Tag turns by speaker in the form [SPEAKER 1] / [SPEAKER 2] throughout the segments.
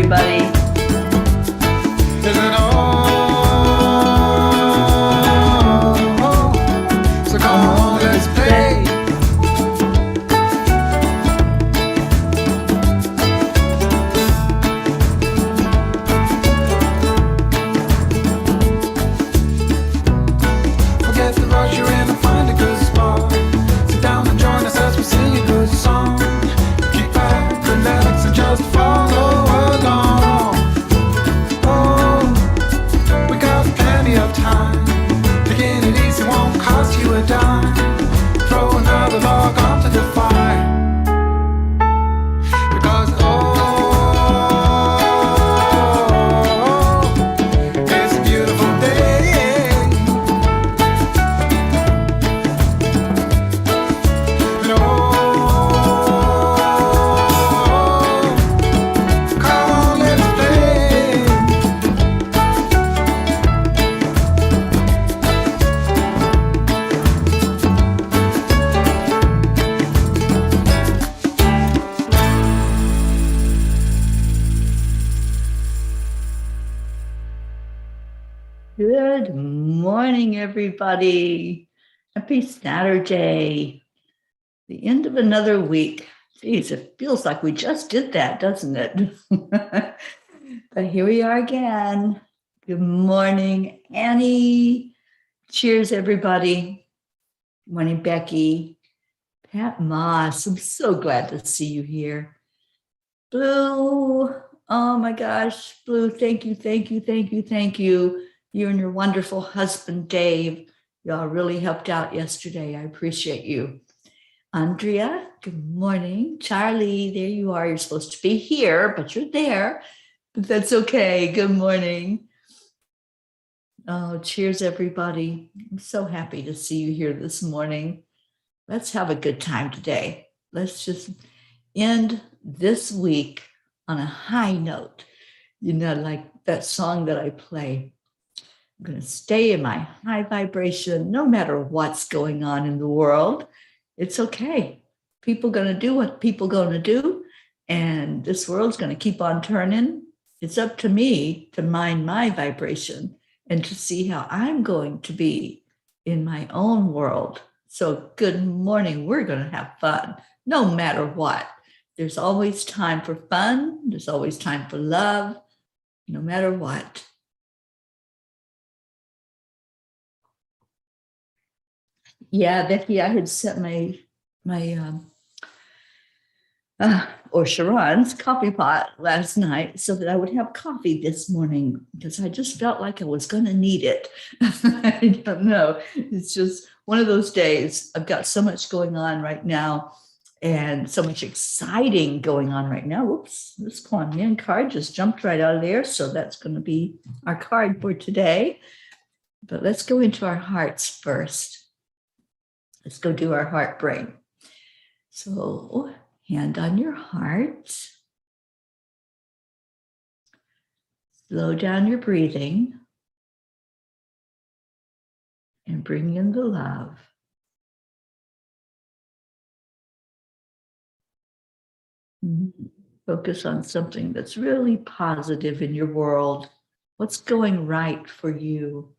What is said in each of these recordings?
[SPEAKER 1] everybody.
[SPEAKER 2] Is it all? So come on, let's play. Forget the rush, you're in and find a good spot. Sit down and join us as we sing a good song. Keep back, relax, and just follow along. Oh, we got plenty of time. Taking it easy won't cost you a dime. Throw another log onto the fire. Because it's a beautiful day. And come on, let's play.
[SPEAKER 1] Good morning, everybody. Happy Saturday. The end of another week. Geez, it feels like we just did that, doesn't it? But here we are again. Good morning, Annie. Cheers, everybody. Morning, Becky. Pat Moss, I'm so glad to see you here. Blue, oh my gosh, Blue, thank you, thank you, thank you, thank you. You and your wonderful husband, Dave, y'all really helped out yesterday. I appreciate you. Andrea, good morning. Charlie, there you are. You're supposed to be here, but you're there. But that's okay. Good morning. Oh, cheers, everybody. I'm so happy to see you here this morning. Let's have a good time today. Let's just end this week on a high note. You know, like that song that I play. I'm going to stay in my high vibration no matter what's going on in the world. It's okay. People going to do what people going to do. And this world's going to keep on turning. It's up to me to mind my vibration and to see how I'm going to be in my own world. So good morning. We're going to have fun no matter what. There's always time for fun. There's always time for love, no matter what. Yeah, Becky, I had set my or Sharon's coffee pot last night so that I would have coffee this morning because I just felt like I was going to need it. I don't know. It's just one of those days. I've got so much going on right now and so much exciting going on right now. Whoops, this Kuan Yin card just jumped right out of there. So that's going to be our card for today. But let's go into our hearts first. Let's go do our heart brain. So hand on your heart. Slow down your breathing. And bring in the love. Focus on something that's really positive in your world. What's going right for you?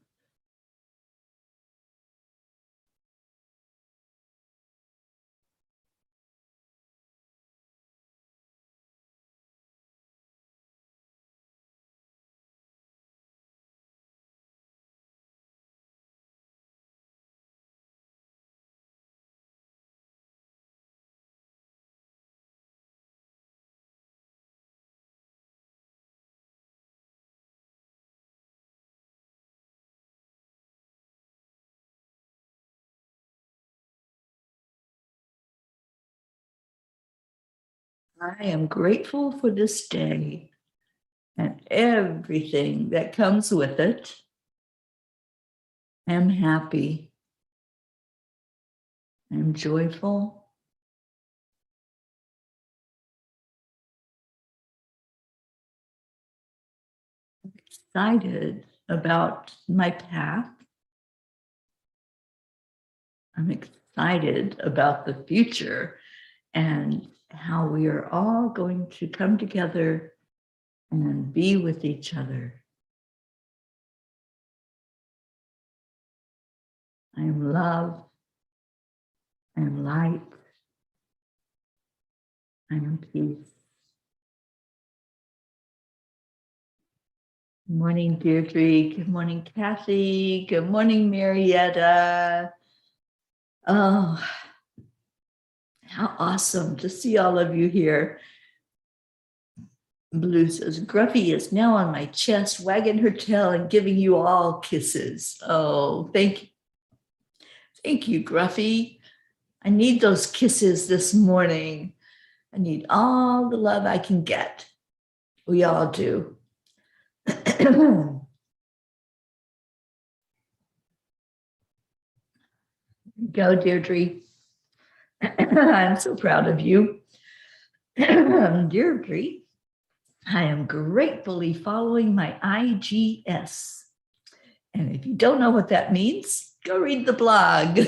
[SPEAKER 1] I am grateful for this day and everything that comes with it. I'm happy. I'm joyful. I'm excited about my path. I'm excited about the future and how we are all going to come together and be with each other. I am love. I am light. I am peace. Good morning, Deirdre. Good morning, Kathy. Good morning, Marietta. Oh, how awesome to see all of you here. Blue says, Gruffy is now on my chest, wagging her tail and giving you all kisses. Oh, thank you. Thank you, Gruffy. I need those kisses this morning. I need all the love I can get. We all do. Go, Deirdre. I'm so proud of you. Deirdre, I am gratefully following my IGS. And if you don't know what that means, go read the blog.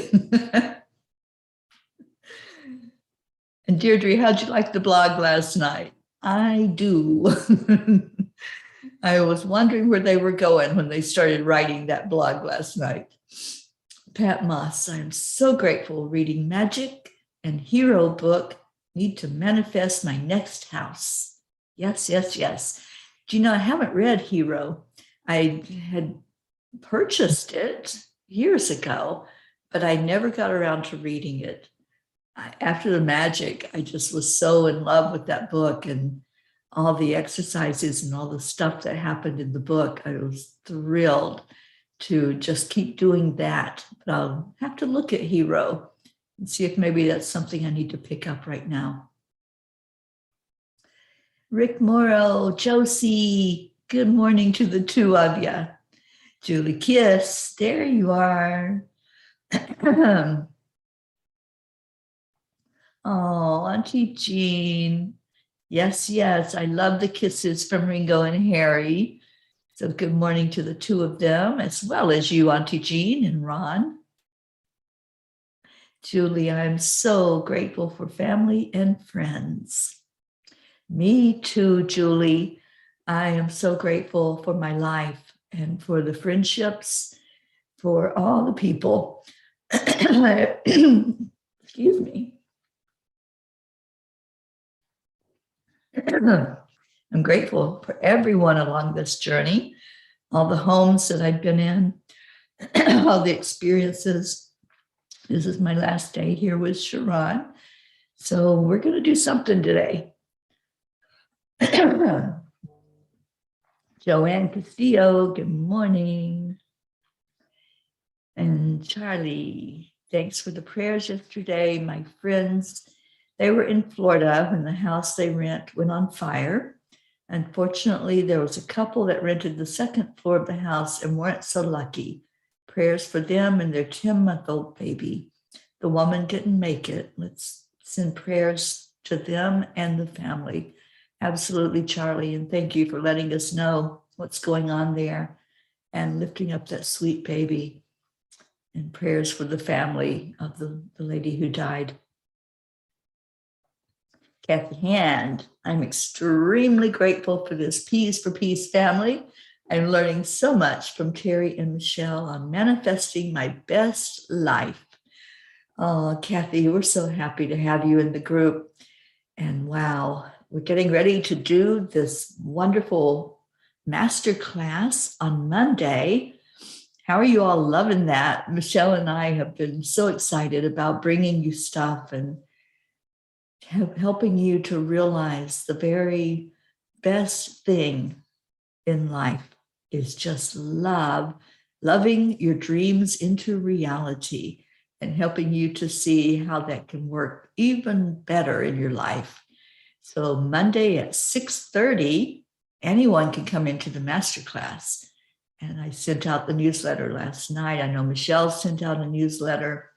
[SPEAKER 1] And Deirdre, how'd you like the blog last night? I do. I was wondering where they were going when they started writing that blog last night. Pat Moss, I am so grateful reading Magic and Hero book. Need to manifest my next house. Yes, yes, yes. Do you know, I haven't read Hero. I had purchased it years ago, but I never got around to reading it. After the Magic, I just was so in love with that book and all the exercises and all the stuff that happened in the book. I was thrilled to just keep doing that. But I'll have to look at Hero and see if maybe that's something I need to pick up right now. Rick Morrow, Josie, good morning to the two of you. Julie Kiss, there you are. Oh, Auntie Jean. Yes, yes. I love the kisses from Ringo and Harry. So good morning to the two of them, as well as you, Auntie Jean and Ron. Julie, I'm so grateful for family and friends. Me too, Julie. I am so grateful for my life and for the friendships, for all the people. Excuse me. I'm grateful for everyone along this journey, all the homes that I've been in, all the experiences. This is my last day here with Sharon. So we're going to do something today. Joanne Castillo, good morning. And Charlie, thanks for the prayers yesterday. My friends, they were in Florida when the house they rent went on fire. Unfortunately, there was a couple that rented the second floor of the house and weren't so lucky. Prayers for them and their 10-month-old baby. The woman didn't make it. Let's send prayers to them and the family. Absolutely, Charlie, and thank you for letting us know what's going on there and lifting up that sweet baby. And prayers for the family of the lady who died. Kathy Hand, I'm extremely grateful for this Peas for Peace family. I'm learning so much from Teri and Michelle on manifesting my best life. Oh, Kathy, we're so happy to have you in the group. And wow, we're getting ready to do this wonderful masterclass on Monday. How are you all loving that? Michelle and I have been so excited about bringing you stuff and helping you to realize the very best thing in life is just loving your dreams into reality and helping you to see how that can work even better in your life. So Monday at 6:30, anyone can come into the masterclass. And I sent out the newsletter last night. I know Michelle sent out a newsletter,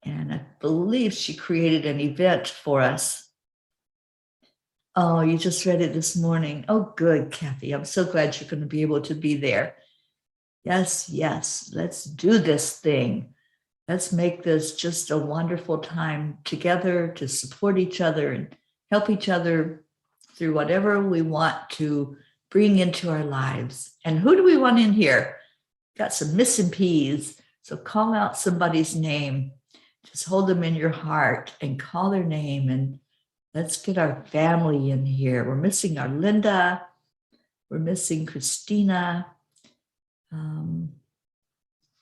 [SPEAKER 1] and I believe she created an event for us. Oh, you just read it this morning. Oh, good, Kathy. I'm so glad you're going to be able to be there. Yes, yes. Let's do this thing. Let's make this just a wonderful time together to support each other and help each other through whatever we want to bring into our lives. And who do we want in here? Got some missing peas. So call out somebody's name. Just hold them in your heart and call their name. And let's get our family in here. We're missing our Linda. We're missing Christina.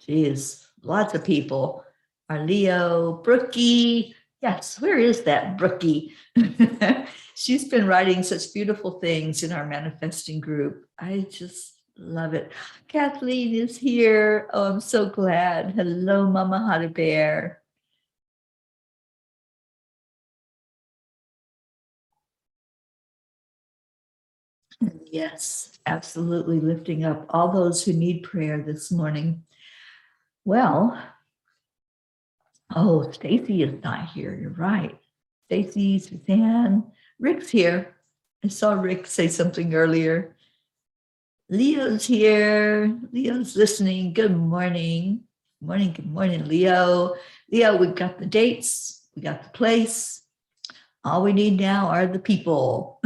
[SPEAKER 1] Geez, lots of people. Our Leo, Brookie. Yes, where is that Brookie? She's been writing such beautiful things in our manifesting group. I just love it. Kathleen is here. Oh, I'm so glad. Hello, Mama Hot Bear. Yes, absolutely lifting up all those who need prayer this morning. Well, oh, Stacy is not here. You're right. Stacy, Suzanne, Rick's here. I saw Rick say something earlier. Leo's here. Leo's listening. Good morning. Good morning, Leo. Leo, we've got the dates. We got the place. All we need now are the people.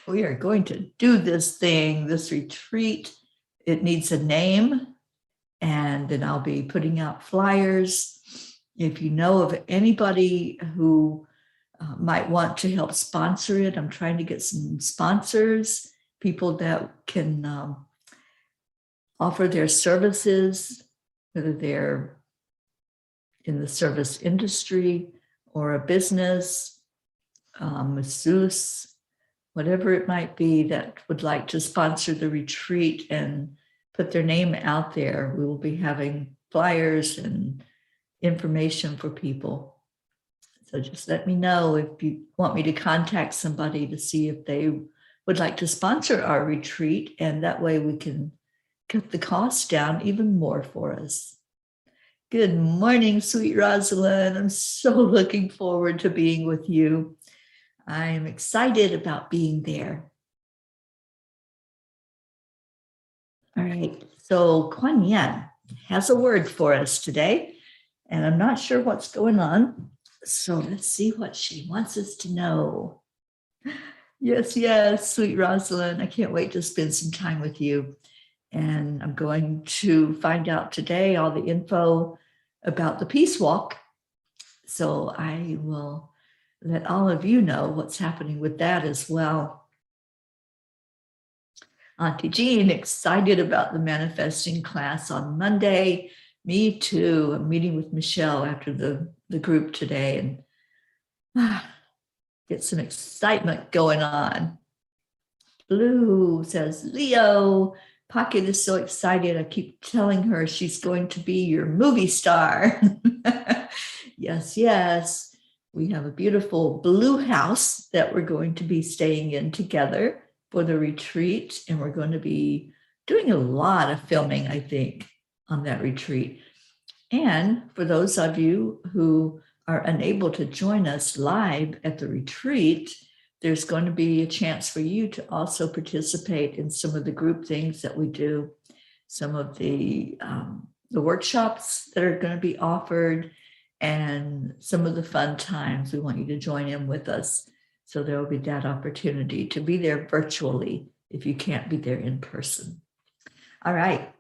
[SPEAKER 1] We are going to do this thing, this retreat. It needs a name. And then I'll be putting out flyers. If you know of anybody who might want to help sponsor it, I'm trying to get some sponsors, people that can offer their services, whether they're in the service industry or a business, masseuse, whatever it might be, that would like to sponsor the retreat and put their name out there. We will be having flyers and information for people. So just let me know if you want me to contact somebody to see if they would like to sponsor our retreat, and that way we can cut the cost down even more for us. Good morning, sweet Rosalind. I'm so looking forward to being with you. I am excited about being there. All right, so Kuan Yin has a word for us today, and I'm not sure what's going on. So let's see what she wants us to know. Yes, sweet Rosalind. I can't wait to spend some time with you. And I'm going to find out today all the info about the Peace Walk. So I will let all of you know what's happening with that as well. Auntie Jean, excited about the manifesting class on Monday. Me too. I'm meeting with Michelle after the group today and get some excitement going on. Blue says, Leo, Pocket is so excited. I keep telling her she's going to be your movie star. Yes. We have a beautiful blue house that we're going to be staying in together for the retreat. And we're going to be doing a lot of filming, I think, on that retreat. And for those of you who are unable to join us live at the retreat, there's going to be a chance for you to also participate in some of the group things that we do, some of the workshops that are going to be offered, and some of the fun times. We want you to join in with us. So there will be that opportunity to be there virtually if you can't be there in person. All right.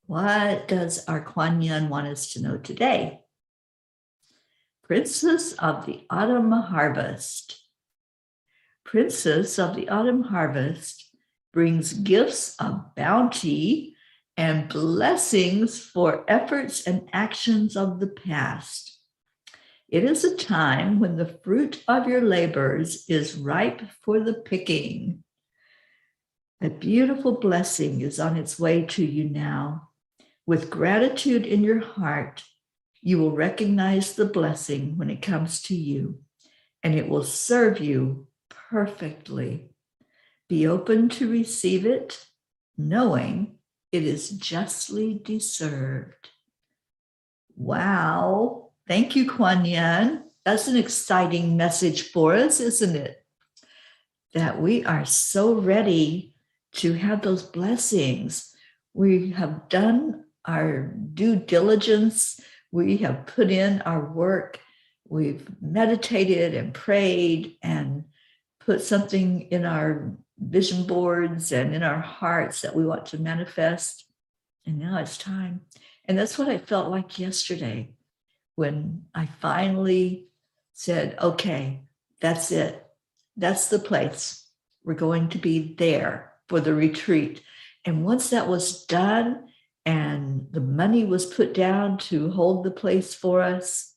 [SPEAKER 1] What does our Kuan Yin want us to know today? Princess of the Autumn Harvest. Princess of the Autumn Harvest brings gifts of bounty and blessings for efforts and actions of the past. It is a time when the fruit of your labors is ripe for the picking. A beautiful blessing is on its way to you now. With gratitude in your heart, you will recognize the blessing when it comes to you, and it will serve you perfectly. Be open to receive it, knowing it is justly deserved. Wow. Thank you, Kuan Yin. That's an exciting message for us, isn't it? That we are so ready to have those blessings. We have done our due diligence. We have put in our work. We've meditated and prayed and put something in our vision boards and in our hearts that we want to manifest. And now it's time. And that's what I felt like yesterday when I finally said, okay, that's it. That's the place. We're going to be there for the retreat. And once that was done and the money was put down to hold the place for us,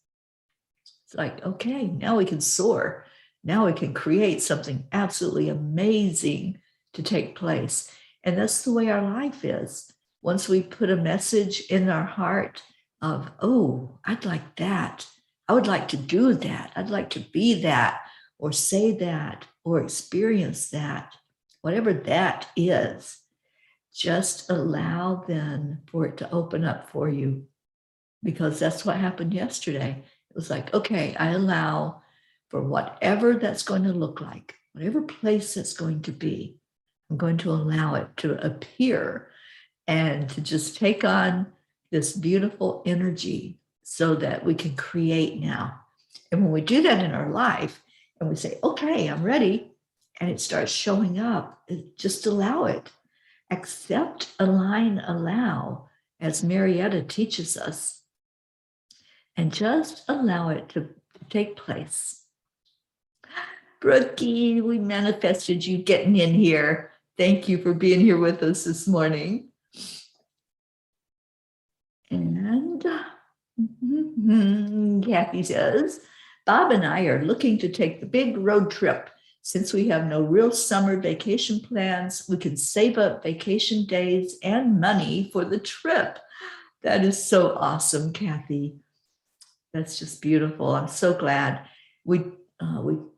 [SPEAKER 1] it's like, okay, now we can soar. Now we can create something absolutely amazing to take place. And that's the way our life is. Once we put a message in our heart of, oh, I'd like that. I would like to do that. I'd like to be that, or say that, or experience that, whatever that is, just allow then for it to open up for you. Because that's what happened yesterday. It was like, okay, I allow for whatever that's going to look like, whatever place that's going to be, I'm going to allow it to appear and to just take on this beautiful energy so that we can create now. And when we do that in our life and we say, okay, I'm ready, and it starts showing up, just allow it. Accept, align, allow, as Marietta teaches us, and just allow it to take place. Brookie, we manifested you getting in here. Thank you for being here with us this morning. And Kathy says, Bob and I are looking to take the big road trip. Since we have no real summer vacation plans, we can save up vacation days and money for the trip. That is so awesome, Kathy. That's just beautiful. I'm so glad. We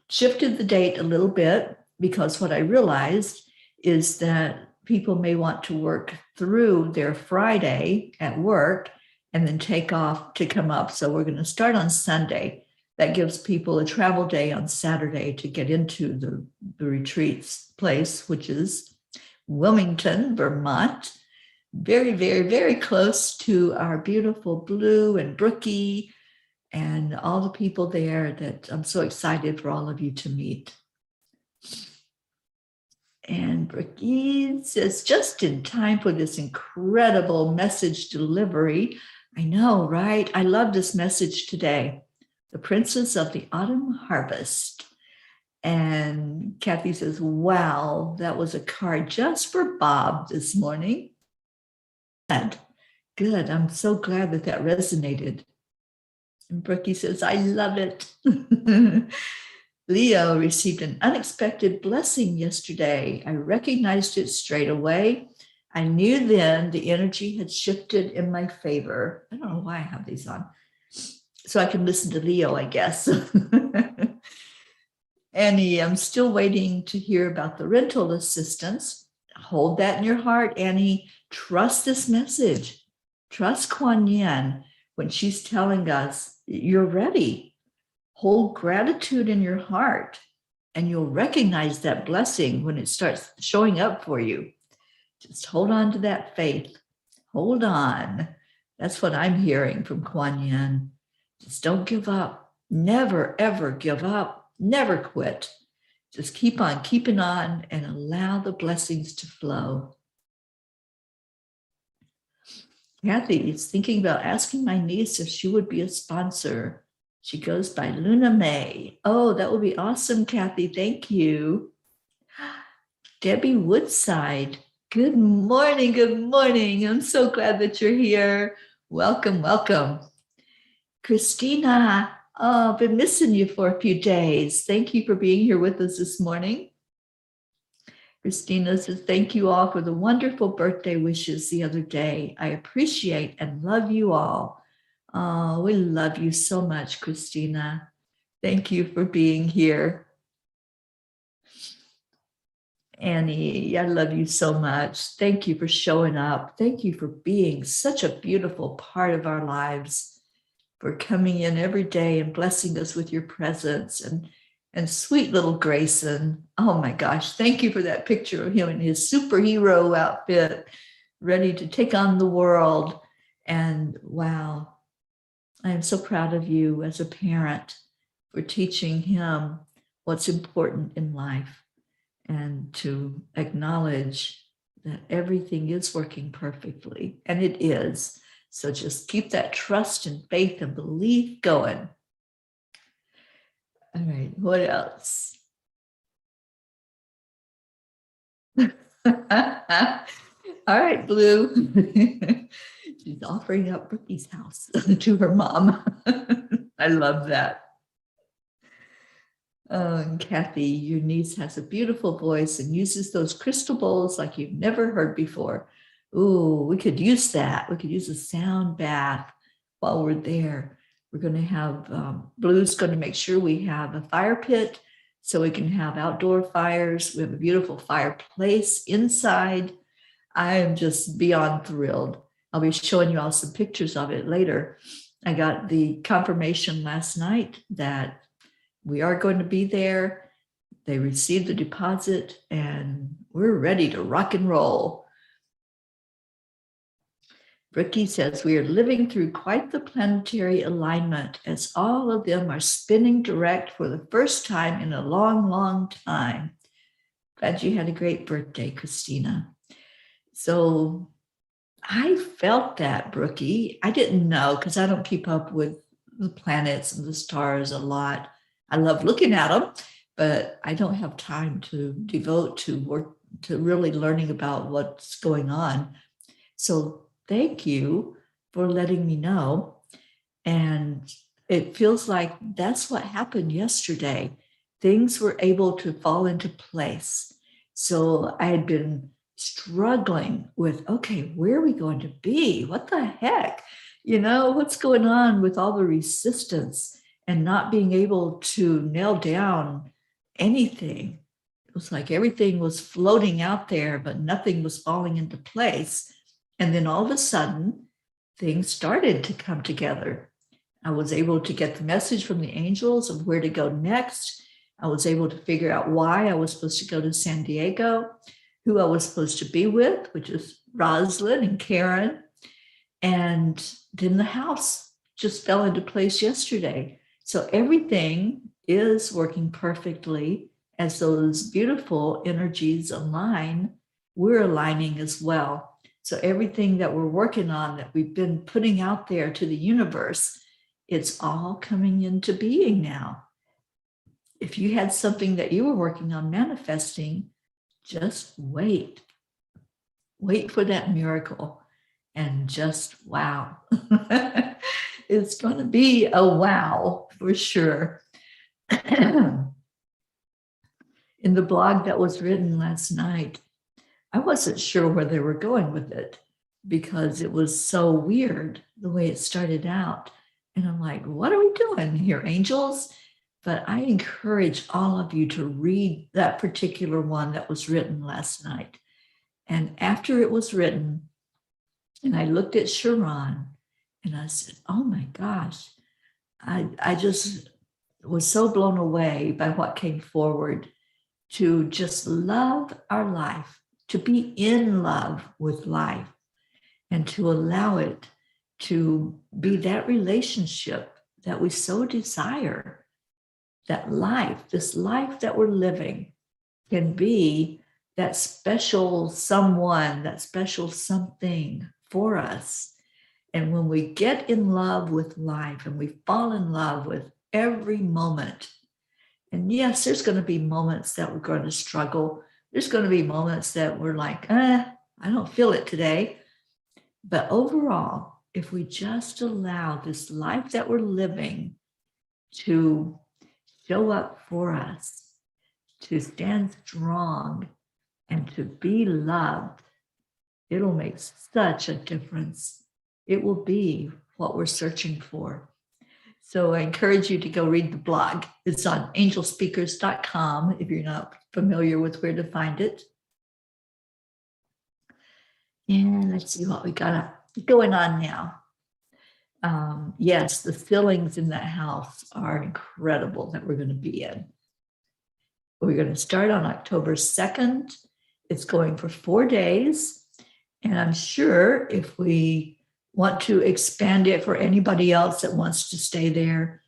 [SPEAKER 1] shifted the date a little bit because what I realized is that people may want to work through their Friday at work and then take off to come up. So we're going to start on Sunday. That gives people a travel day on Saturday to get into the retreats place, which is Wilmington, Vermont. Very, very, very close to our beautiful Blue and Brookie and all the people there that I'm so excited for all of you to meet. And Brookie says, just in time for this incredible message delivery. I know, right? I love this message today. The Princess of the Autumn Harvest. And Kathy says, wow, that was a card just for Bob this morning. Good. I'm so glad that that resonated. And Brookie says, I love it. Leo received an unexpected blessing yesterday. I recognized it straight away. I knew then the energy had shifted in my favor. I don't know why I have these on. So I can listen to Leo, I guess. Annie, I'm still waiting to hear about the rental assistance. Hold that in your heart, Annie. Trust this message. Trust Kuan Yin when she's telling us you're ready. Hold gratitude in your heart, and you'll recognize that blessing when it starts showing up for you. Just hold on to that faith. Hold on. That's what I'm hearing from Kuan Yin. Just don't give up. Never, ever give up. Never quit. Just keep on keeping on and allow the blessings to flow. Kathy is thinking about asking my niece if she would be a sponsor. She goes by Luna May. Oh, that would be awesome, Kathy. Thank you. Debbie Woodside. Good morning. Good morning. I'm so glad that you're here. Welcome, welcome. Christina, oh, I've been missing you for a few days. Thank you for being here with us this morning. Christina says, thank you all for the wonderful birthday wishes the other day. I appreciate and love you all. Oh, we love you so much, Christina. Thank you for being here. Annie, I love you so much. Thank you for showing up. Thank you for being such a beautiful part of our lives, for coming in every day and blessing us with your presence. And sweet little Grayson. Oh my gosh, thank you for that picture of him in his superhero outfit, ready to take on the world. And wow, I am so proud of you as a parent for teaching him what's important in life. and to acknowledge that everything is working perfectly, and it is. So just keep that trust and faith and belief going. All right, what else? All right, Blue. She's offering up Brookie's house to her mom. I love that. Oh, and Kathy, your niece has a beautiful voice and uses those crystal bowls like you've never heard before. Ooh, we could use that. We could use a sound bath while we're there. We're going to have, Blue's going to make sure we have a fire pit so we can have outdoor fires. We have a beautiful fireplace inside. I am just beyond thrilled. I'll be showing you all some pictures of it later. I got the confirmation last night that we are going to be there. They received the deposit and we're ready to rock and roll. Brookie says, we are living through quite the planetary alignment as all of them are spinning direct for the first time in a long, long time. Glad you had a great birthday, Christina. So I felt that, Brookie. I didn't know because I don't keep up with the planets and the stars a lot. I love looking at them, but I don't have time to devote to work, to really learning about what's going on. So thank you for letting me know. And it feels like that's what happened yesterday. Things were able to fall into place. So I had been struggling with, okay, where are we going to be? What the heck? You know, what's going on with all the resistance and not being able to nail down anything? It was like everything was floating out there, but nothing was falling into place. And then all of a sudden, things started to come together. I was able to get the message from the angels of where to go next. I was able to figure out why I was supposed to go to San Diego, who I was supposed to be with, which is Rosalind and Karen. And then the house just fell into place yesterday. So everything is working perfectly as those beautiful energies align. We're aligning as well. So everything that we're working on, that we've been putting out there to the universe, it's all coming into being now. If you had something that you were working on manifesting, just wait. Wait for that miracle and just wow. It's going to be a wow for sure. In the blog that was written last night, I wasn't sure where they were going with it because it was so weird the way it started out. And I'm like, what are we doing here, angels? But I encourage all of you to read that particular one that was written last night. And after it was written, and I looked at Sharon and I said, oh my gosh, I just was so blown away by what came forward, to just love our life, to be in love with life, and to allow it to be that relationship that we so desire. That life, this life that we're living, can be that special someone, that special something for us. And when we get in love with life and we fall in love with every moment, and yes, there's going to be moments that we're going to struggle. There's going to be moments that we're like, I don't feel it today. But overall, if we just allow this life that we're living to show up for us, to stand strong and to be loved, it'll make such a difference. It will be what we're searching for. So I encourage you to go read the blog. It's on angelspeakers.com if you're not familiar with where to find it. And let's see what we got going on now. Yes, the ceilings in that house are incredible that we're going to be in. We're going to start on October 2nd. It's going for 4 days. And I'm sure if we want to expand it for anybody else that wants to stay there,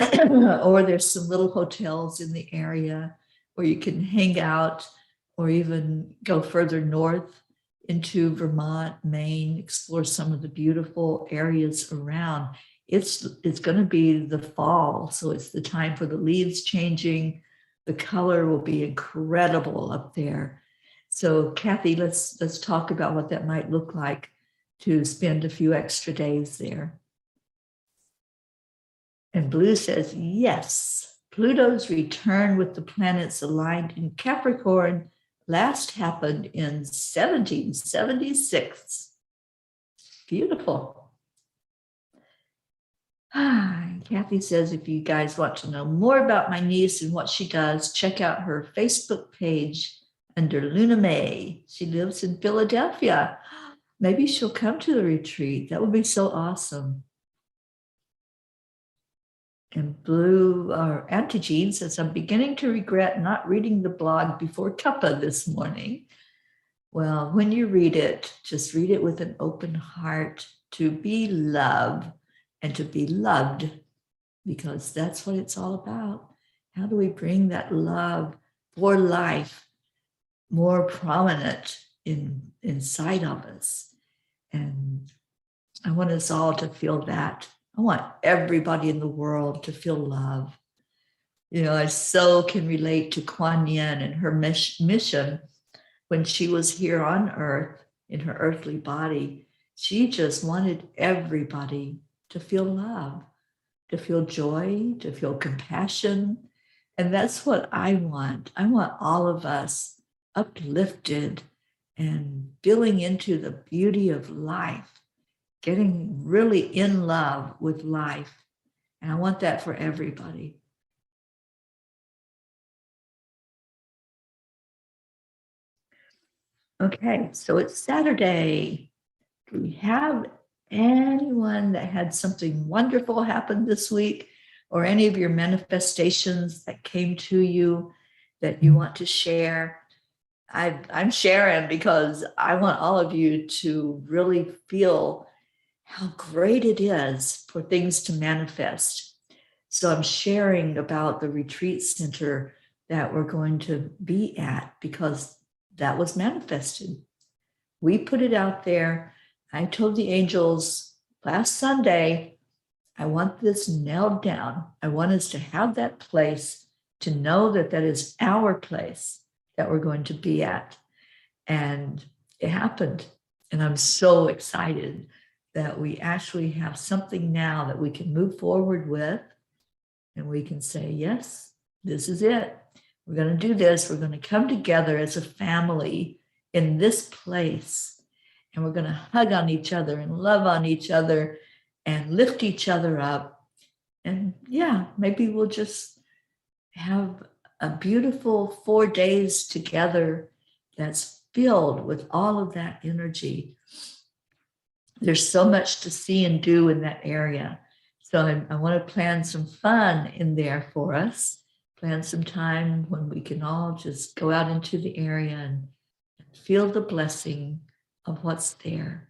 [SPEAKER 1] or there's some little hotels in the area, where you can hang out or even go further north into Vermont, Maine, explore some of the beautiful areas around. It's going to be the fall, so it's the time for the leaves changing. The color will be incredible up there. So Kathy, let's talk about what that might look like to spend a few extra days there. And Blue says, yes, Pluto's return with the planets aligned in Capricorn last happened in 1776. Beautiful. Kathy says, if you guys want to know more about my niece and what she does, check out her Facebook page under Luna May. She lives in Philadelphia. Maybe she'll come to the retreat. That would be so awesome. And Blue, Auntie Jean says, I'm beginning to regret not reading the blog before Cuppa this morning. Well, when you read it, just read it with an open heart to be loved and to be loved, because that's what it's all about. How do we bring that love for life more prominent inside of us? And I want us all to feel that. I want everybody in the world to feel love. You know, I so can relate to Kuan Yin and her mission when she was here on earth in her earthly body. She just wanted everybody to feel love, to feel joy, to feel compassion. And that's what I want. I want all of us uplifted and feeling into the beauty of life, getting really in love with life. And I want that for everybody. Okay, so it's Saturday. Do we have anyone that had something wonderful happen this week, or any of your manifestations that came to you that you want to share? I'm sharing because I want all of you to really feel how great it is for things to manifest. So I'm sharing about the retreat center that we're going to be at, because that was manifested. We put it out there. I told the angels last Sunday, I want this nailed down. I want us to have that place, to know that that is our place that we're going to be at. And it happened. And I'm so excited that we actually have something now that we can move forward with. And we can say, yes, this is it. We're going to do this. We're going to come together as a family in this place. And we're going to hug on each other and love on each other and lift each other up. And yeah, maybe we'll just have a beautiful 4 days together that's filled with all of that energy. There's so much to see and do in that area. So I want to plan some fun in there for us. Plan some time when we can all just go out into the area and feel the blessing of what's there.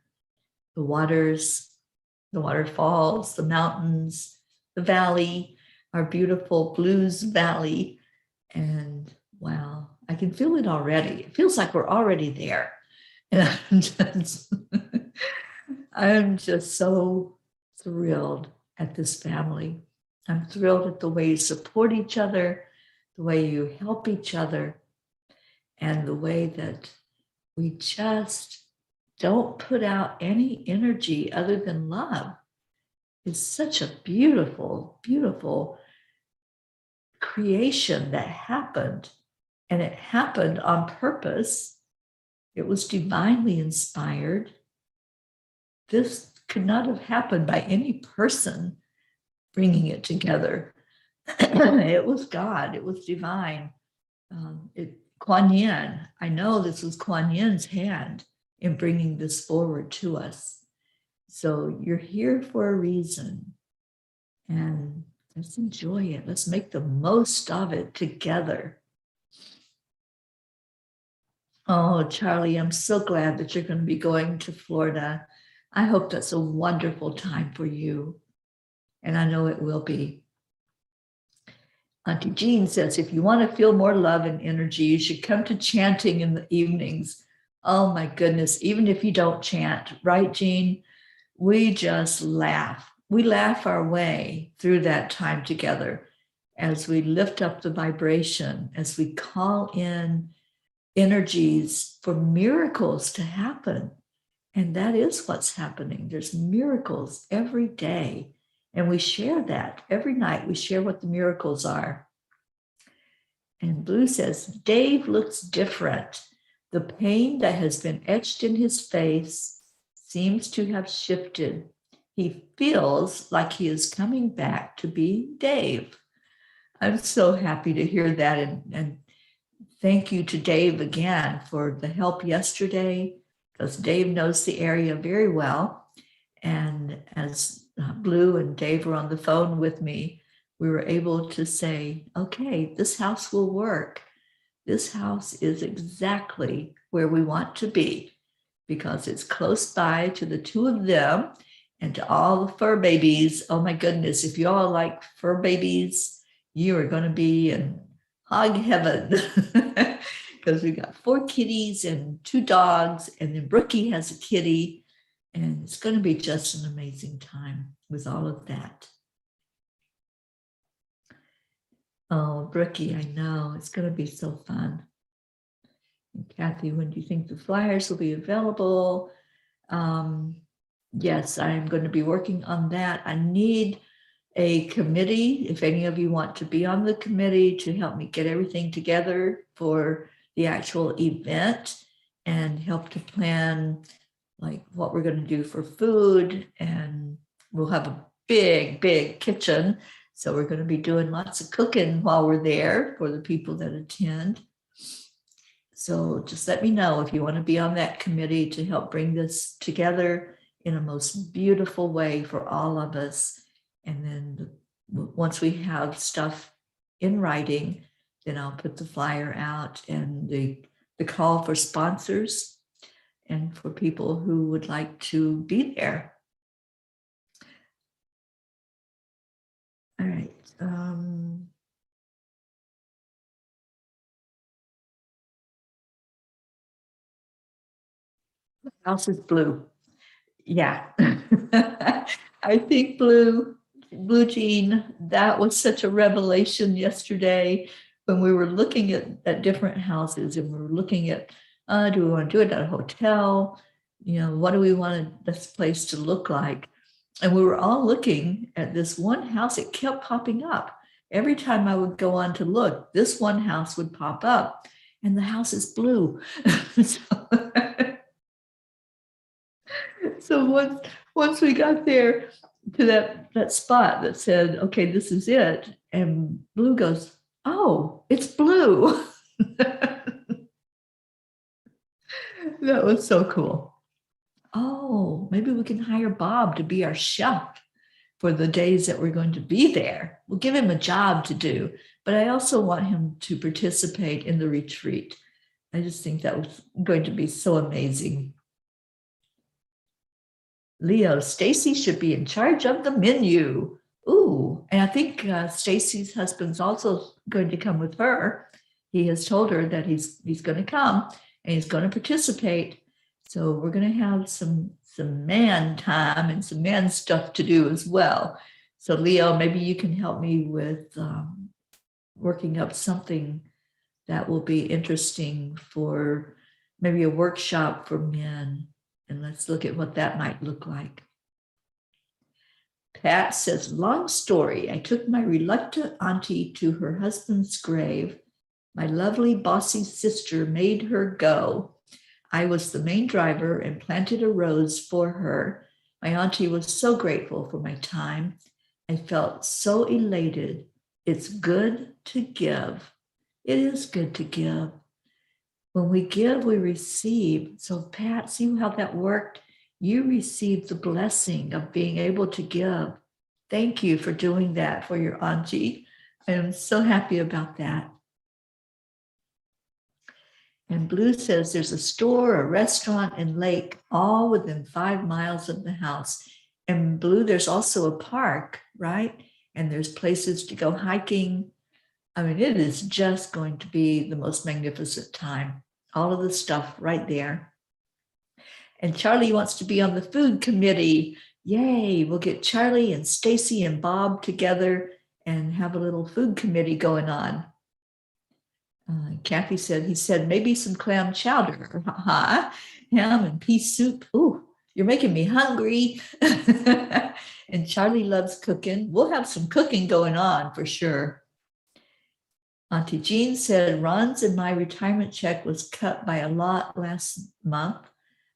[SPEAKER 1] The waters, the waterfalls, the mountains, the valley, our beautiful Blues Valley. And wow, I can feel it already. It feels like we're already there. And I'm just so thrilled at this family. I'm thrilled at the way you support each other, the way you help each other, and the way that we just don't put out any energy other than love. It's such a beautiful, beautiful creation that happened. And it happened on purpose. It was divinely inspired. This could not have happened by any person bringing it together. It was God. It was divine. Kuan Yin. I know this was Kuan Yin's hand in bringing this forward to us. So you're here for a reason. And let's enjoy it. Let's make the most of it together. Oh, Charlie, I'm so glad that you're going to be going to Florida. I hope that's a wonderful time for you. And I know it will be. Auntie Jean says, if you want to feel more love and energy, you should come to chanting in the evenings. Oh my goodness, even if you don't chant, right, Jean? We just laugh. We laugh our way through that time together as we lift up the vibration, as we call in energies for miracles to happen. And that is what's happening. There's miracles every day. And we share that every night. We share what the miracles are. And Blue says, Dave looks different. The pain that has been etched in his face seems to have shifted. He feels like he is coming back to be Dave. I'm so happy to hear that. And thank you to Dave again for the help yesterday, because Dave knows the area very well. And as Blue and Dave were on the phone with me, we were able to say, okay, this house will work. This house is exactly where we want to be, because it's close by to the two of them and to all the fur babies. Oh my goodness, if you all like fur babies, you are going to be in hog heaven, because we got 4 kitties and 2 dogs, and then Brookie has a kitty, and it's going to be just an amazing time with all of that. Oh, Brookie, I know, it's going to be so fun. And Kathy, when do you think the flyers will be available? Yes, I am going to be working on that. I need a committee, if any of you want to be on the committee, to help me get everything together for the actual event and help to plan like what we're going to do for food. And we'll have a big kitchen. So we're going to be doing lots of cooking while we're there for the people that attend. So just let me know if you want to be on that committee to help bring this together in a most beautiful way for all of us. And then once we have stuff in writing, then I'll put the flyer out and the call for sponsors and for people who would like to be there. All right. House is blue. Yeah. I think Blue Jean, that was such a revelation yesterday when we were looking at different houses, and we were looking at, do we want to do it at a hotel? You know, what do we want this place to look like? And we were all looking at this one house. It kept popping up. Every time I would go on to look, this one house would pop up, and the house is blue. So once we got there to that spot that said, okay, this is it, and Blue goes, oh, it's blue. That was so cool. Oh, maybe we can hire Bob to be our chef for the days that we're going to be there. We'll give him a job to do, but I also want him to participate in the retreat. I just think that was going to be so amazing. Leo, Stacy should be in charge of the menu. Ooh, and I think Stacy's husband's also going to come with her. He has told her that he's going to come and he's going to participate. So we're going to have some man time and some man stuff to do as well. So Leo, maybe you can help me with working up something that will be interesting for maybe a workshop for men. And let's look at what that might look like. Pat says, long story. I took my reluctant auntie to her husband's grave. My lovely bossy sister made her go. I was the main driver and planted a rose for her. My auntie was so grateful for my time. I felt so elated. It's good to give. It is good to give. When we give, we receive. So Pat, see how that worked? You received the blessing of being able to give. Thank you for doing that for your auntie. I am so happy about that. And Blue says there's a store, a restaurant, and lake all within 5 miles of the house. And Blue, there's also a park, right? And there's places to go hiking. I mean, it is just going to be the most magnificent time. All of the stuff right there. And Charlie wants to be on the food committee. Yay, we'll get Charlie and Stacy and Bob together and have a little food committee going on. Kathy said, he said, maybe some clam chowder, ham and pea soup. Ooh, you're making me hungry. And Charlie loves cooking. We'll have some cooking going on for sure. Auntie Jean said, Ron's and my retirement check was cut by a lot last month.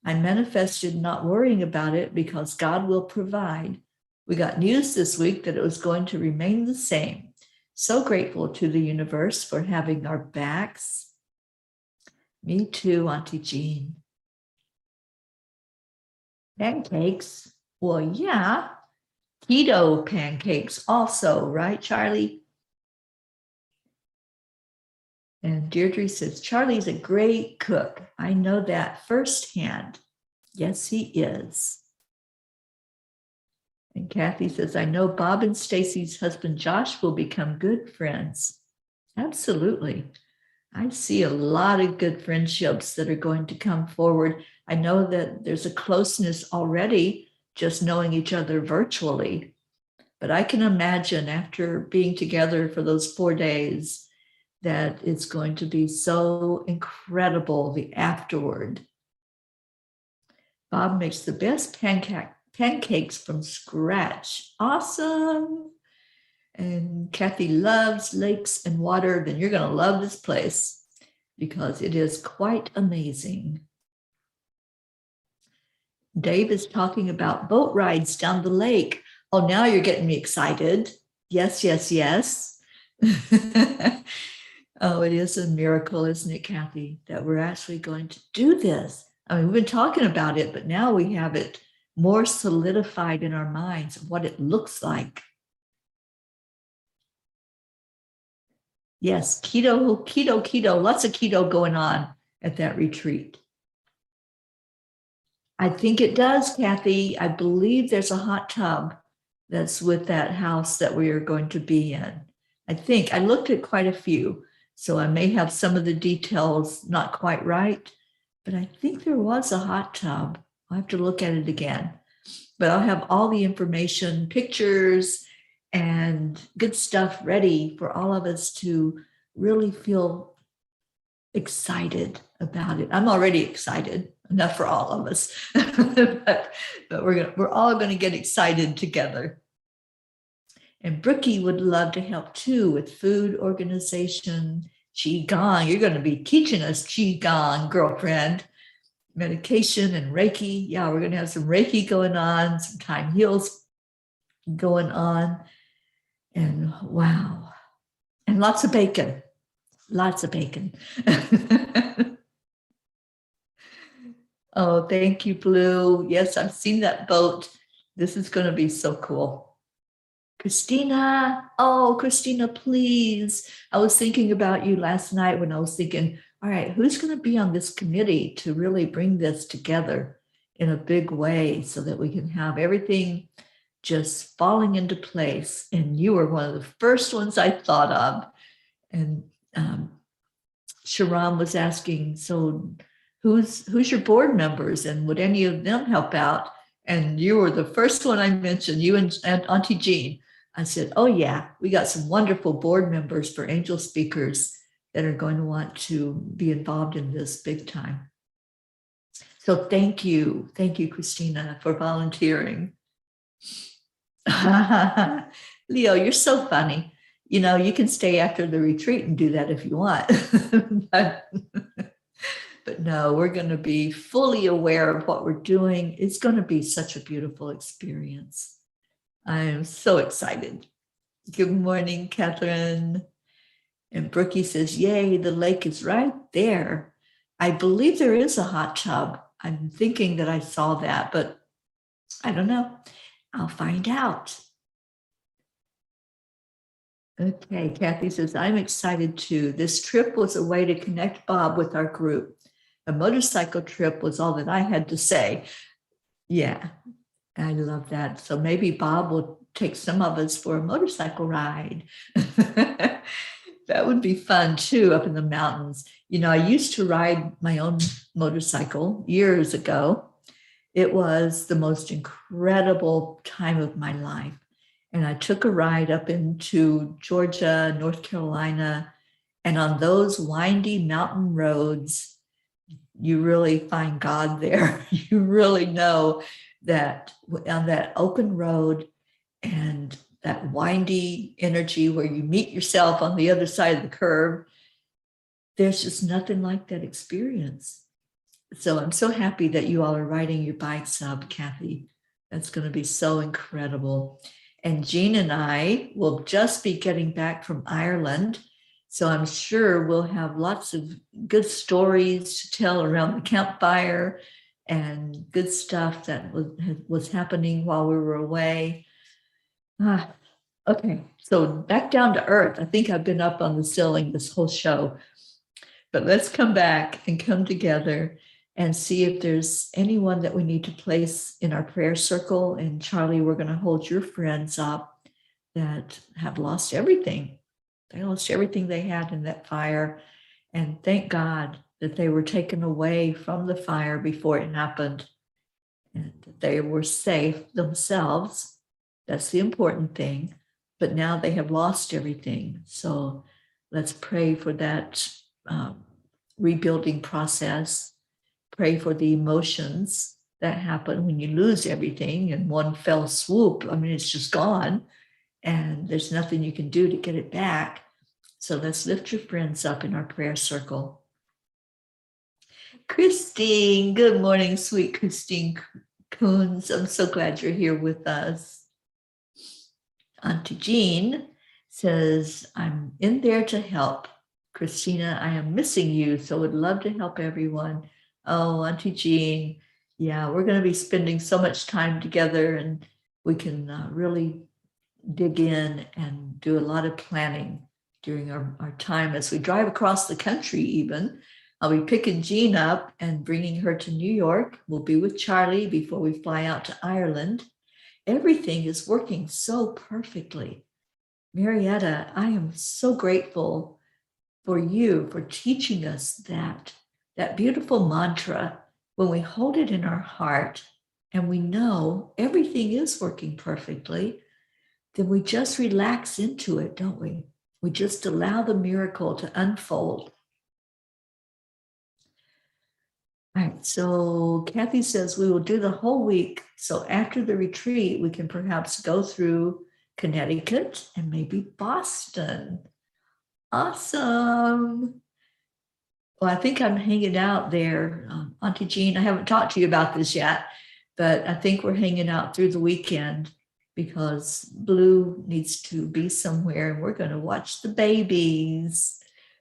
[SPEAKER 1] I manifested not worrying about it because God will provide. We got news this week that it was going to remain the same. So grateful to the universe for having our backs. Me too, Auntie Jean. Pancakes? Well, yeah. Keto pancakes also, right, Charlie? And Deirdre says, Charlie's a great cook. I know that firsthand. Yes, he is. And Kathy says, I know Bob and Stacy's husband, Josh, will become good friends. Absolutely. I see a lot of good friendships that are going to come forward. I know that there's a closeness already, just knowing each other virtually. But I can imagine after being together for those 4 days, that it's going to be so incredible, the afterward. Bob makes the best pancakes from scratch. Awesome. And Kathy loves lakes and water. Then you're going to love this place because it is quite amazing. Dave is talking about boat rides down the lake. Oh, now you're getting me excited. Yes, yes, yes. Oh, it is a miracle, isn't it, Kathy, that we're actually going to do this. I mean, we've been talking about it, but now we have it more solidified in our minds of what it looks like. Yes, keto, keto, keto, lots of keto going on at that retreat. I think it does, Kathy. I believe there's a hot tub that's with that house that we are going to be in. I think I looked at quite a few. So I may have some of the details not quite right, but I think there was a hot tub. I'll have to look at it again. But I'll have all the information, pictures, and good stuff ready for all of us to really feel excited about it. I'm already excited, enough for all of us. but we're all going to get excited together. And Brookie would love to help too with food organization, Qigong. You're going to be teaching us Qigong, girlfriend. Medication and Reiki. Yeah, we're going to have some Reiki going on, some time heals going on. And wow. And lots of bacon. Lots of bacon. Oh, thank you, Blue. Yes, I've seen that boat. This is going to be so cool. Christina, oh, Christina, please. I was thinking about you last night when I was thinking, all right, who's going to be on this committee to really bring this together in a big way so that we can have everything just falling into place? And you were one of the first ones I thought of. And Sharon was asking, so who's your board members and would any of them help out? And you were the first one I mentioned, you and Auntie Jean. I said, oh yeah, we got some wonderful board members for angel speakers that are going to want to be involved in this big time. So thank you, Christina, for volunteering. Leo, you're so funny. You know, you can stay after the retreat and do that if you want. But no, we're going to be fully aware of what we're doing. It's going to be such a beautiful experience. I am so excited. Good morning, Catherine. And Brookie says, yay, the lake is right there. I believe there is a hot tub. I'm thinking that I saw that, but I don't know. I'll find out. Okay, Kathy says, I'm excited too. This trip was a way to connect Bob with our group. A motorcycle trip was all that I had to say. Yeah, I love that. So maybe Bob will take some of us for a motorcycle ride. That would be fun too, up in the mountains. You know, I used to ride my own motorcycle years ago. It was the most incredible time of my life. And I took a ride up into Georgia, North Carolina, and on those windy mountain roads, you really find God there. You really know that on that open road and that windy energy where you meet yourself on the other side of the curve, there's just nothing like that experience. So I'm so happy that you all are riding your bikes up, Kathy. That's going to be so incredible. And Jean and I will just be getting back from Ireland. So I'm sure we'll have lots of good stories to tell around the campfire and good stuff that was happening while we were away. Okay, so back down to earth. I think I've been up on the ceiling this whole show, but let's come back and come together and see if there's anyone that we need to place in our prayer circle. And Charlie, we're going to hold your friends up that have lost everything. They lost everything they had in that fire. And thank God that they were taken away from the fire before it happened and that they were safe themselves. That's the important thing. But now they have lost everything. So let's pray for that rebuilding process. Pray for the emotions that happen when you lose everything in one fell swoop. I mean, it's just gone and there's nothing you can do to get it back. So let's lift your friends up in our prayer circle. Christine, good morning, sweet Christine Coons. I'm so glad you're here with us. Auntie Jean says, I'm in there to help. Christina, I am missing you, so would love to help everyone. Oh, Auntie Jean, yeah, we're going to be spending so much time together and we can really dig in and do a lot of planning during our time as we drive across the country even. I'll be picking Jean up and bringing her to New York. We'll be with Charlie before we fly out to Ireland. Everything is working so perfectly. Marietta, I am so grateful for you for teaching us that beautiful mantra. When we hold it in our heart and we know everything is working perfectly, then we just relax into it, don't we? We just allow the miracle to unfold. All right, so Kathy says we will do the whole week. So after the retreat, we can perhaps go through Connecticut and maybe Boston. Awesome. Well, I think I'm hanging out there. Auntie Jean, I haven't talked to you about this yet, but I think we're hanging out through the weekend because Blue needs to be somewhere and we're going to watch the babies.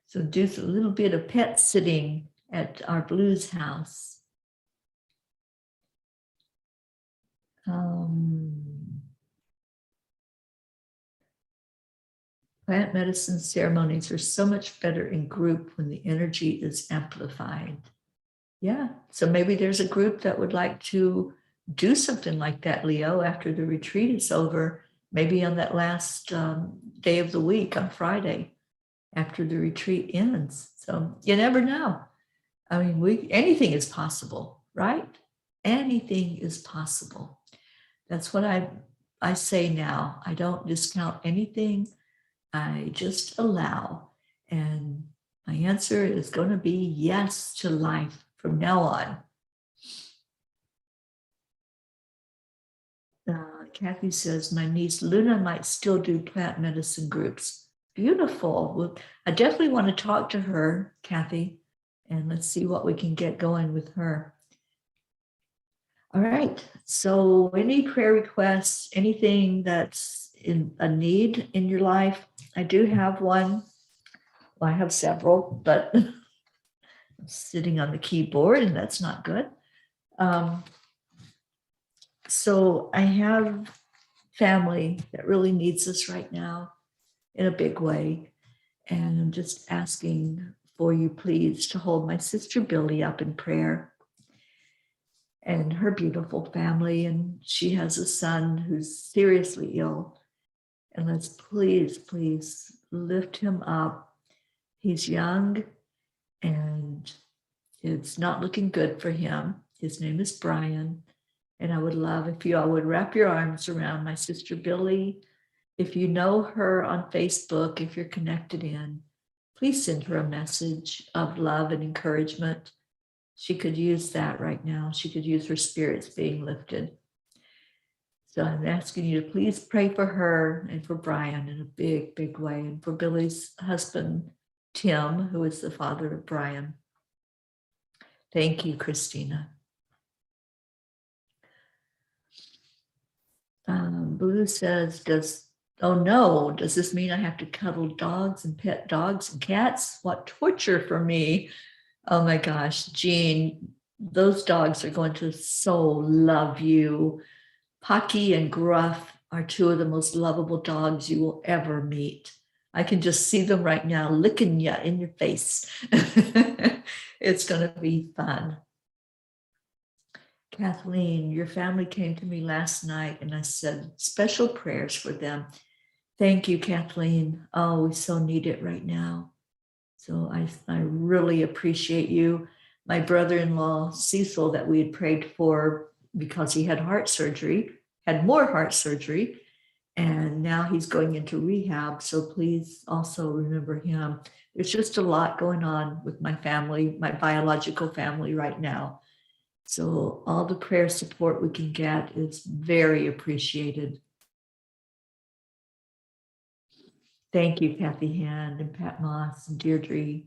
[SPEAKER 1] So do a little bit of pet sitting at our Blue's house. Plant medicine ceremonies are so much better in group when the energy is amplified. Yeah, so maybe there's a group that would like to do something like that, Leo, after the retreat is over, maybe on that last day of the week on Friday, after the retreat ends. So you never know. I mean, anything is possible, right? Anything is possible. That's what I say now. I don't discount anything. I just allow. And my answer is going to be yes to life from now on. Kathy says, my niece Luna might still do plant medicine groups. Beautiful. Well, I definitely want to talk to her, Kathy, and let's see what we can get going with her. All right. So any prayer requests, anything that's in a need in your life? I do have one. Well, I have several, but I'm sitting on the keyboard and that's not good. So I have family that really needs us right now in a big way. And I'm just asking for you, please, to hold my sister Billy up in prayer and her beautiful family. And she has a son who's seriously ill. And let's please, please lift him up He's young and it's not looking good for him. His name is Brian. And I would love if you all would wrap your arms around my sister Billy. If you know her on Facebook, if you're connected in, please send her a message of love and encouragement. She could use that right now. She could use her spirits being lifted. So I'm asking you to please pray for her and for Brian in a big, big way, and for Billy's husband, Tim, who is the father of Brian. Thank you, Christina. Blue says, does this mean I have to cuddle dogs and pet dogs and cats? What torture for me. Oh my gosh, Jean, those dogs are going to so love you. Pocky and Gruff are two of the most lovable dogs you will ever meet. I can just see them right now licking you in your face. It's going to be fun. Kathleen, your family came to me last night and I said special prayers for them. Thank you, Kathleen. Oh, we so need it right now. So I really appreciate you. My brother-in-law, Cecil, that we had prayed for because he had heart surgery, had more heart surgery, and now he's going into rehab. So please also remember him. There's just a lot going on with my family, my biological family right now. So all the prayer support we can get is very appreciated. Thank you, Kathy Hand and Pat Moss and Deirdre,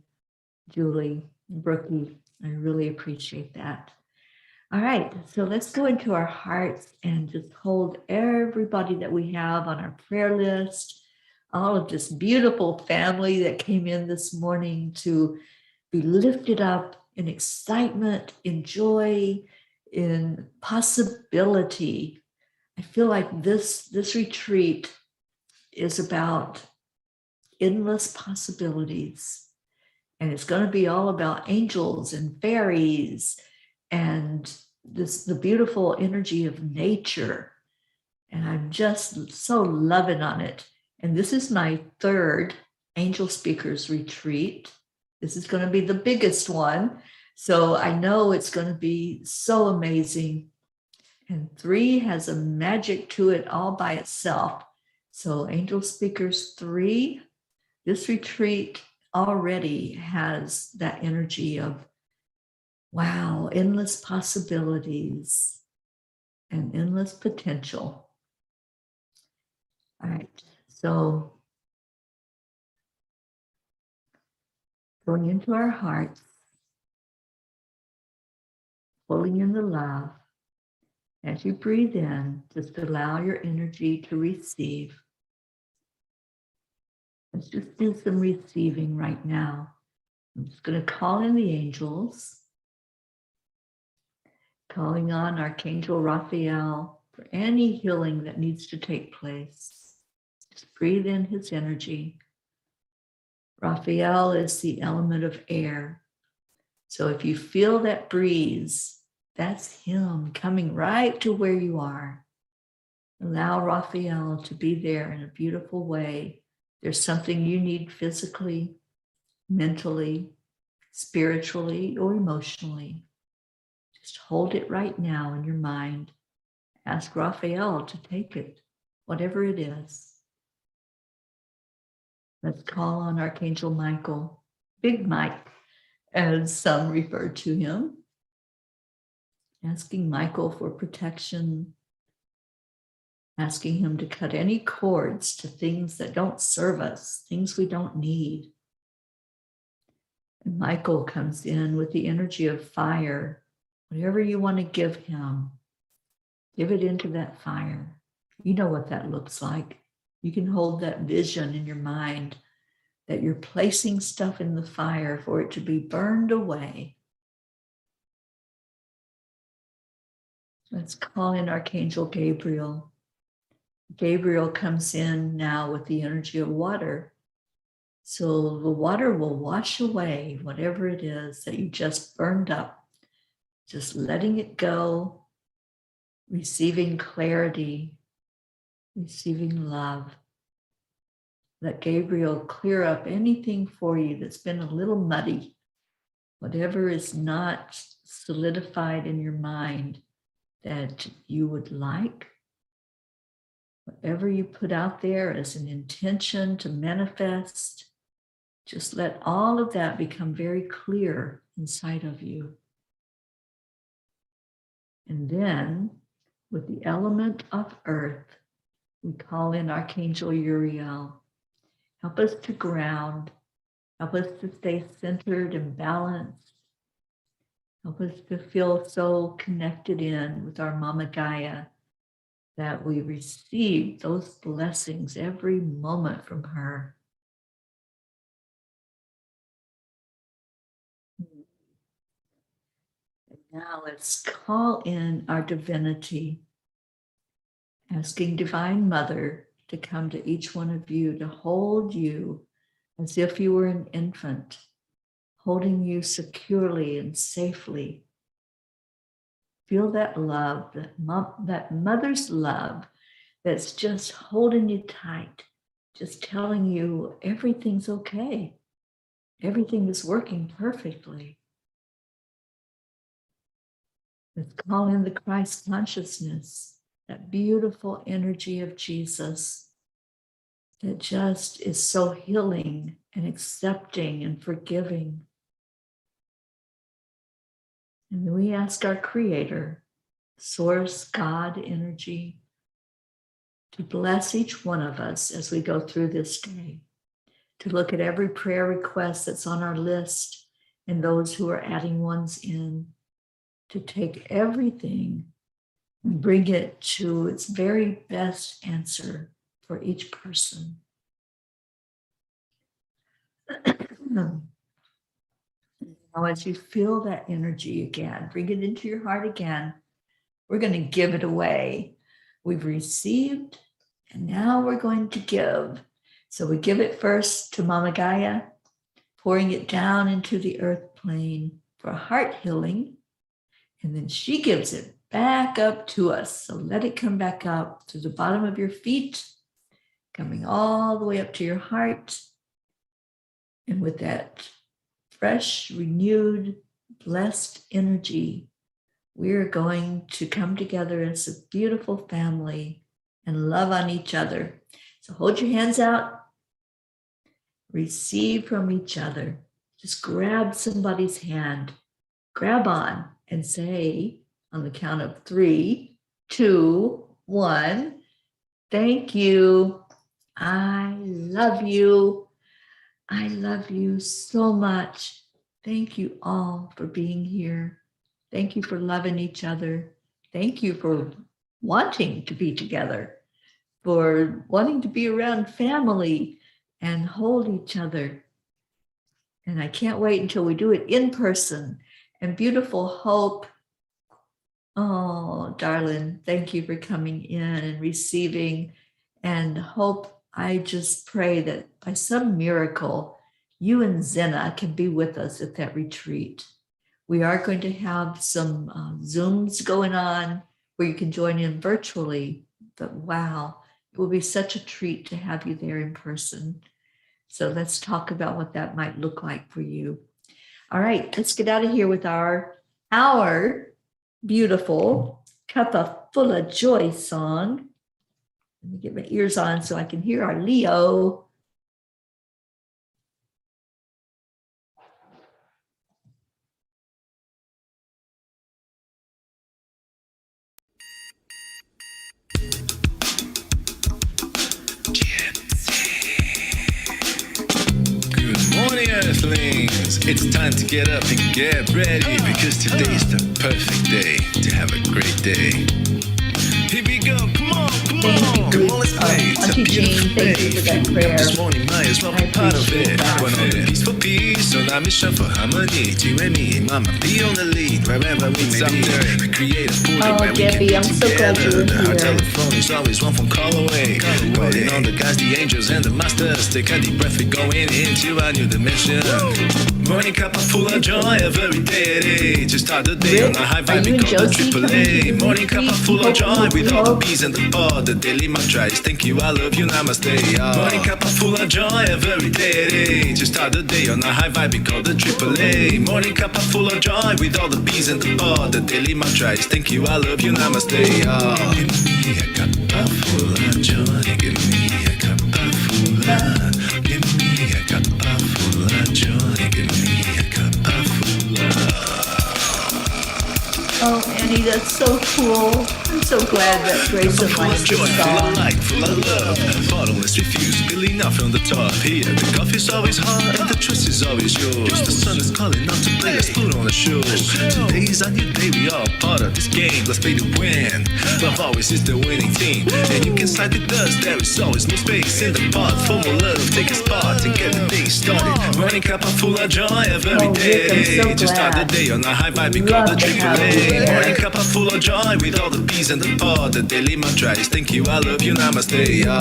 [SPEAKER 1] Julie, and Brookie. I really appreciate that. All right, so let's go into our hearts and just hold everybody that we have on our prayer list, all of this beautiful family that came in this morning to be lifted up in excitement, in joy, in possibility. I feel like this retreat is about endless possibilities. And it's going to be all about angels and fairies and the beautiful energy of nature. And I'm just so loving on it. And this is my third Angel Speakers retreat. This is going to be the biggest one. So I know it's going to be so amazing. And 3 has a magic to it all by itself. So Angel Speakers 3, this retreat already has that energy of, wow, endless possibilities and endless potential. All right, so going into our hearts, pulling in the love. As you breathe in, just allow your energy to receive. Let's just do some receiving right now. I'm just going to call in the angels, calling on Archangel Raphael for any healing that needs to take place. Just breathe in his energy. Raphael is the element of air. So if you feel that breeze, that's him coming right to where you are. Allow Raphael to be there in a beautiful way. There's something you need physically, mentally, spiritually, or emotionally. Just hold it right now in your mind. Ask Raphael to take it, whatever it is. Let's call on Archangel Michael, Big Mike, as some refer to him. Asking Michael for protection, asking him to cut any cords to things that don't serve us, things we don't need. And Michael comes in with the energy of fire. Whatever you want to give him, give it into that fire. You know what that looks like. You can hold that vision in your mind that you're placing stuff in the fire for it to be burned away. Let's call in Archangel Gabriel. Gabriel comes in now with the energy of water. So the water will wash away whatever it is that you just burned up. Just letting it go, receiving clarity, receiving love. Let Gabriel clear up anything for you that's been a little muddy. Whatever is not solidified in your mind that you would like, whatever you put out there as an intention to manifest, just let all of that become very clear inside of you. And then, with the element of earth, we call in Archangel Uriel. Help us to ground. Help us to stay centered and balanced. Help us to feel so connected in with our Mama Gaia that we receive those blessings every moment from her. And now let's call in our divinity, asking Divine Mother to come to each one of you, to hold you as if you were an infant, holding you securely and safely. Feel that love, that mother's love that's just holding you tight, just telling you everything's okay. Everything is working perfectly. Let's call in the Christ consciousness, that beautiful energy of Jesus that just is so healing and accepting and forgiving. And then we ask our Creator, Source, God, energy, to bless each one of us as we go through this day, to look at every prayer request that's on our list and those who are adding ones in, to take everything and bring it to its very best answer for each person. Now, as you feel that energy again, bring it into your heart again. We're going to give it away. We've received, and now we're going to give. So we give it first to Mama Gaia, pouring it down into the earth plane for heart healing. And then she gives it back up to us. So let it come back up to the bottom of your feet, coming all the way up to your heart. And with that fresh, renewed, blessed energy, we're going to come together as a beautiful family and love on each other. So hold your hands out, receive from each other. Just grab somebody's hand, grab on, and say on the count of 3, 2, 1, thank you. I love you. I love you so much. Thank you all for being here. Thank you for loving each other. Thank you for wanting to be together, for wanting to be around family and hold each other. And I can't wait until we do it in person. And beautiful Hope, oh, darling, thank you for coming in and receiving. And Hope, I just pray that by some miracle, you and Zena can be with us at that retreat. We are going to have some Zooms going on where you can join in virtually, but wow, it will be such a treat to have you there in person. So let's talk about what that might look like for you. All right, let's get out of here with our beautiful Cuppa Fulla Joy song. Let me get my ears on so I can hear our Leo.
[SPEAKER 3] Good morning, Earthlings. It's time to get up and get ready because today's the perfect day to have a great day. Here we go, come on, let's play. It's a
[SPEAKER 1] Auntie
[SPEAKER 3] beautiful
[SPEAKER 1] Jean, thank
[SPEAKER 3] day.
[SPEAKER 1] you for that prayer.
[SPEAKER 3] This morning might as well be part of
[SPEAKER 1] appreciate
[SPEAKER 3] it.
[SPEAKER 1] that.
[SPEAKER 3] We're on a peace for peace, on our mission for harmony. You and me, Mama, be on the lead wherever we may be. We create a portal where we can
[SPEAKER 1] Debbie,
[SPEAKER 3] be
[SPEAKER 1] I'm so glad
[SPEAKER 3] together.
[SPEAKER 1] you were
[SPEAKER 3] Our
[SPEAKER 1] here.
[SPEAKER 3] telephone is always one phone call away. Waiting on the guys, the angels, and the masters. Take a deep breath, we're going into a new dimension. Morning Cuppa Fulla Joy, every day it is. to start the day on a high vibe. We call the Triple-A. Morning Cuppa Fulla Joy with all the bees and the pod. The daily mantra is thank you, I love you, namaste. Morning Cuppa Fulla Joy every day. To start the day on a high vibe, we call the Triple-A. Morning Cuppa Fulla Joy with all the bees and the pod. The daily mantra is thank you, I love you, namaste. Give me a cuppa full of joy. Give me a cuppa full of. Give me a cuppa full of joy. Give me a cuppa full of.
[SPEAKER 1] Oh, Annie, that's so cool. I'm so glad that Grayson
[SPEAKER 3] Full of
[SPEAKER 1] likes
[SPEAKER 3] joy,
[SPEAKER 1] this
[SPEAKER 3] full of
[SPEAKER 1] song.
[SPEAKER 3] light, full of love. Bottomless refuse, spilling out from the top. Here, the coffee's always hot and the trust is always yours. The sun is calling out to play, let's put on a show. Today's a new day, we are part of this game. Let's play to win. Love always is the winning team. And you can side with us, there is always more space in the pot. For more love, take a spot and get the day started. Morning Cuppa Fulla Joy every
[SPEAKER 1] Oh, Rick, I'm
[SPEAKER 3] day.
[SPEAKER 1] so
[SPEAKER 3] To start the
[SPEAKER 1] glad.
[SPEAKER 3] day on a high vibe, we call
[SPEAKER 1] Love
[SPEAKER 3] the
[SPEAKER 1] to have you
[SPEAKER 3] Triple-A.
[SPEAKER 1] there.
[SPEAKER 3] Morning Cuppa Fulla Joy with all the bees and the pod. The daily mantra is thank you, I love you, namaste.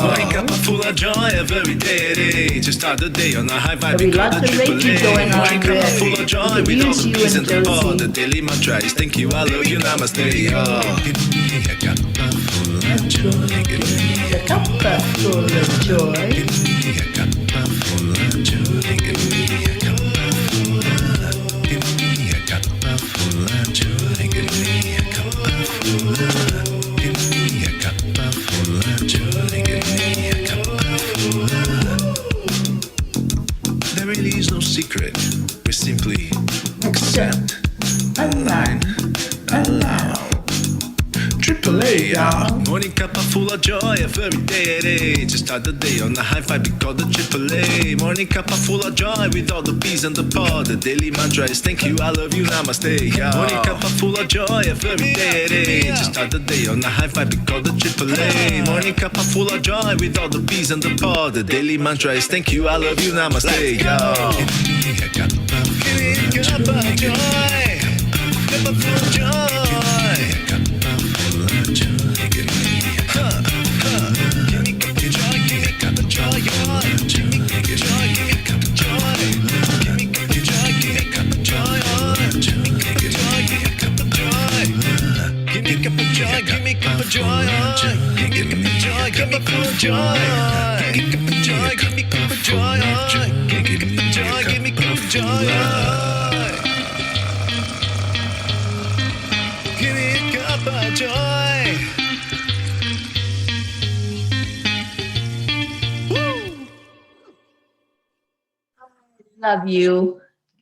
[SPEAKER 3] Morning Cuppa Fulla Joy every day. To start the day on a high vibe,
[SPEAKER 1] There'll
[SPEAKER 3] we
[SPEAKER 1] be
[SPEAKER 3] call the
[SPEAKER 1] lots of raging
[SPEAKER 3] Triple-A.
[SPEAKER 1] going on,
[SPEAKER 3] Morning Cuppa
[SPEAKER 1] Rick.
[SPEAKER 3] Fulla Joy
[SPEAKER 1] We
[SPEAKER 3] with all
[SPEAKER 1] use
[SPEAKER 3] the
[SPEAKER 1] you
[SPEAKER 3] bees
[SPEAKER 1] and
[SPEAKER 3] and the pod.
[SPEAKER 1] Josie.
[SPEAKER 3] The daily mantra is thank you, I love you, namaste. Give me a cuppa full of joy. Give me
[SPEAKER 1] The cuppa full of joy.
[SPEAKER 3] me a cuppa full of joy. Give me a cuppa full of. Give me a cuppa full of joy. Give me a cuppa full of. Give me a cuppa full of joy. Give me a cuppa full of. There really is no secret. We simply accept, align, allow. Triple-A, Morning Cuppa Fulla Joy every day. To start the day on a high vibe, we call the Triple-A. Morning Cuppa Fulla Joy with all the bees and the pod. The daily mantra is thank you, I love you, namaste. Morning Cuppa Fulla Joy every day. To start the day on a high vibe, we call the Triple-A. Morning Cuppa Fulla Joy with all the bees and the pod. The daily mantra is thank you, I love you, namaste. Give me a cuppa full of joy. Cuppa full of joy. Cuppa full of joy. Give me a cuppa. Give me cuppa joy. Give me cuppa joy. Give me cuppa joy. Give me cuppa joy. Give me cuppa joy. Give me cuppa joy. Give me cuppa joy. Give me cuppa joy. Give me cuppa joy. Give me cuppa joy. Give me cuppa joy. Give me full of joy. Give me cuppa joy. Give me cuppa joy. Give me cuppa joy. Give me cuppa joy. Give me a cuppa joy. Woo!
[SPEAKER 1] Love you.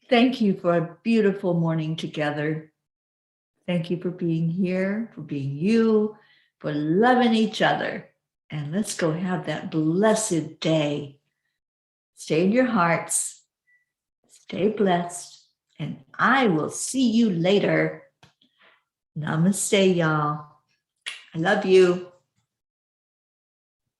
[SPEAKER 1] Thank you for a beautiful morning together. Thank you for being here, for being you, for loving each other. And let's go have that blessed day. Stay in your hearts. Stay blessed. And I will see you later. Namaste, y'all. I love you.